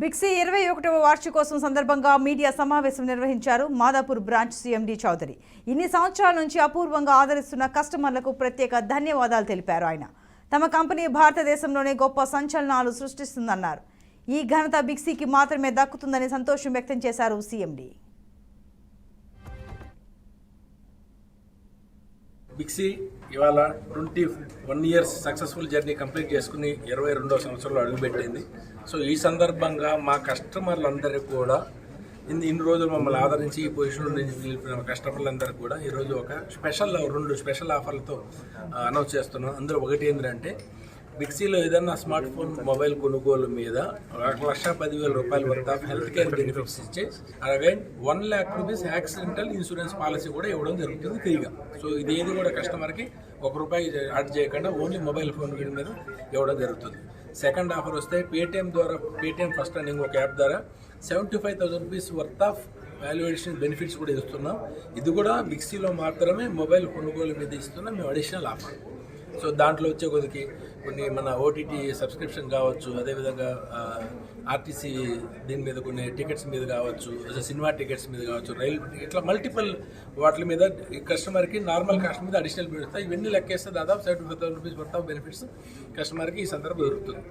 బిక్సీ 21వ వార్షికోత్సవం సందర్భంగా మీడియా సమావేశం నిర్వహించారు మాదాపూర్ బ్రాంచ్ సీఎండీ చౌదరి. ఇన్ని సంవత్సరాల నుంచి అపూర్వంగా ఆదరిస్తున్న కస్టమర్లకు ప్రత్యేక ధన్యవాదాలు తెలిపారు ఆయన. తమ కంపెనీ భారతదేశంలోనే గొప్ప సంచలనాలు సృష్టిస్తుందన్నారు. ఈ ఘనత బిక్సీకి మాత్రమే దక్కుతుందని సంతోషం వ్యక్తం చేశారు సీఎండీ. బిక్సీ ఇవాళ 21 ఇయర్స్ సక్సెస్ఫుల్ జర్నీ కంప్లీట్ చేసుకుని 22వ సంవత్సరంలో అడుగుపెట్టింది. సో ఈ సందర్భంగా మా కస్టమర్లందరికీ కూడా ఇన్ని రోజులు మమ్మల్ని ఆదరించి ఈ పొజిషన్లో నిలిపిన కస్టమర్లందరికీ కూడా ఈరోజు ఒక రెండు స్పెషల్ ఆఫర్లతో అనౌన్స్ చేస్తున్నాం. అందులో ఒకటి ఏంటంటే బిక్సీలో ఏదైనా స్మార్ట్ ఫోన్ మొబైల్ కొనుగోలు మీద 1,10,000 రూపాయల వరకు హెల్త్ కేర్ బెనిఫిట్స్ ఇచ్చే అలాగే 1 lakh rupees accidental insurance policy కూడా ఇవ్వడం జరుగుతుంది ఫ్రీగా. సో ఇది ఏది కూడా కస్టమర్కి ₹1 యాడ్ చేయకుండా ఓన్లీ మొబైల్ ఫోన్ మీద ఇవ్వడం జరుగుతుంది. సెకండ్ ఆఫర్ వస్తే పేటిఎం ఫస్ట్ రన్నింగ్ ఒక యాప్ ద్వారా 75,000 rupees worth of valuation benefits కూడా ఇస్తున్నాం. ఇది కూడా బిక్సీలో మాత్రమే మొబైల్ కొనుగోలు మీద ఇస్తున్నాం మేము అడిషనల్ ఆఫర్. సో దాంట్లో వచ్చే కొన్ని మన ఓటీటీ సబ్స్క్రిప్షన్ కావచ్చు, అదేవిధంగా ఆర్టీసీ దీని మీద కొన్ని టికెట్స్ మీద కావచ్చు, సినిమా టికెట్స్ మీద కావచ్చు, రైలు ఇట్లా మల్టిపుల్ వాటి మీద కస్టమర్కి నార్మల్ కాస్ట్ మీద అడిషనల్ బెనిఫిట్స్ ఇవన్నీ లెక్కేస్తే దాదాపు 75,000 రూపీస్ వర్త్ ఆఫ్ బెనిఫిట్స్ కస్టమర్కి ఈ సందర్భం దొరుకుతుంది.